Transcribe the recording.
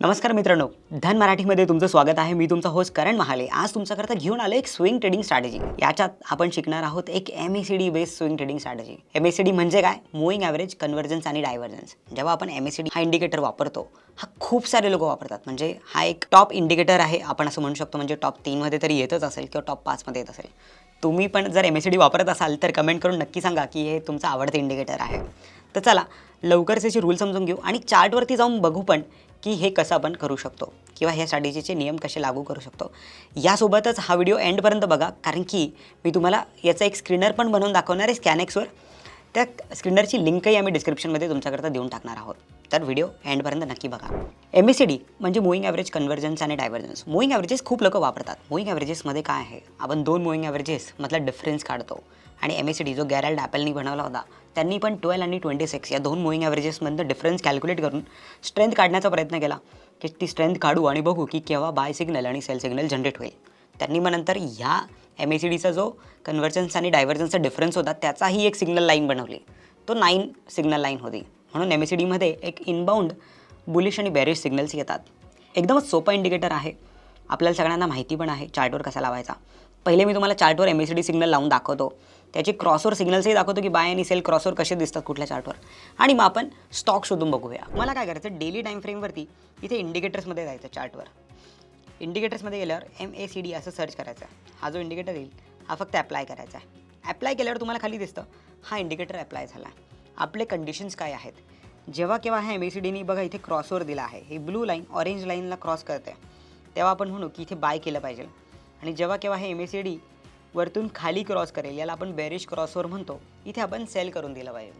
नमस्कार मित्रांनो, धन मराठीमध्ये तुमचं स्वागत आहे. मी तुमचा होस्ट करण महाले. आज तुमच्याकरता घेऊन आलो एक स्विंग ट्रेडिंग स्ट्रॅटेजी. याच्यात आपण शिकणार आहोत एक MACD based swing trading strategy. MACD म्हणजे काय? मूव्हिंग ॲव्हरेज, कन्व्हर्जन्स आणि डायव्हर्जन्स. जेव्हा आपण MACD हा इंडिकेटर वापरतो, हा खूप सारे लोक वापरतात. म्हणजे हा एक टॉप इंडिकेटर आहे, आपण असं म्हणू शकतो. म्हणजे टॉप 3 मध्ये तरी येतच असेल किंवा टॉप 5 मध्ये येत असेल. तुम्ही पण जर MACD वापरत असाल तर कमेंट करून नक्की सांगा की हे तुमचं आवडतं इंडिकेटर आहे. तर चला लवकरच याचे रूल समजून घेऊ आणि चार्टवरती जाऊन बघू पण की हे कसं आपण करू शकतो किंवा ह्या स्ट्रॅटेजीचे नियम कसे लागू करू शकतो. यासोबतच हा व्हिडिओ एंडपर्यंत बघा, कारण की मी तुम्हाला याचा एक स्क्रीनर पण बनवून दाखवणार आहे स्कॅनएक्सवर. त्या स्क्रीनरची लिंकही आम्ही डिस्क्रिप्शनमध्ये तुमच्याकरता देऊन टाकणार आहोत. तर व्हिडिओ एंडपर्यंत नक्की बघा. MACD म्हणजे मूव्हिंग ॲव्हरेज, कन्व्हर्जन्स आणि डायव्हर्जन्स. मूव्हिंग ॲव्हरेजेस खूप लोक वापरतात. मूव्हिंग ॲव्हरेजेसमध्ये काय आहे, आपण दोन मूव्हिंग ॲव्हरेजेस मधला डिफरन्स काढतो. आणि MACD जो गॅरल्ड ॲपलनी बनवला होता, त्यांनी पण 12 आणि 26 या दोन मूव्हिंग ॲव्हरेजेसमधलं डिफरन्स कॅल्क्युलेट करून स्ट्रेंथ काढण्याचा प्रयत्न केला की ती स्ट्रेंथ काढू आणि बघू की केव्हा बाय सिग्नल आणि सेल सिग्नल जनरेट होईल. त्यांनी मग नंतर ह्या MACDचा जो कन्व्हर्जन्स आणि डायव्हर्जन्सचा डिफरन्स होता त्याचाही एक सिग्नल लाईन बनवली. तो 9 सिग्नल लाईन होती. म्हणून MACDमध्ये एक इनबाउंड बुलिश आणि बेरिश सिग्नल्स येतात. एकदमच सोपा इंडिकेटर आहे, आपल्याला सगळ्यांना माहिती पण आहे चार्टवर कसा लावायचा. पहिले मी तुम्हाला चार्टवर MACD सिग्नल लावून दाखवतो, त्याचे क्रॉसवर सिग्नल्सही दाखवतो की बाय आणि सेल क्रॉसवर कसे दिसतात कुठल्या चार्टवर, आणि मग आपण स्टॉक शोधून बघूया. मला काय करायचं, डेली टाईम फ्रेमवरती इथे इंडिकेटर्समध्ये जायचं. चार्टवर इंडिकेटर्समध्ये गेल्यावर MACD असं सर्च करायचं. हा जो इंडिकेटर येईल हा फक्त अप्लाय करायचा आहे. अप्लाय केल्यावर तुम्हाला खाली दिसतं हा इंडिकेटर अप्लाय झाला. आपले कंडिशन्स काय आहेत, जेव्हा केव्हा हा MACDनी बघा इथे क्रॉसवर दिला आहे, ही ब्लू लाईन ऑरेंज लाईनला क्रॉस करते, तेव्हा आपण म्हणू की इथे बाय केलं पाहिजे. आणि जेव्हा केव्हा हे MACD वरतून खाली क्रॉस करेल, याला आपण बेरिश क्रॉसवर म्हणतो, इथे आपण सेल करून दिलं पाहिजे.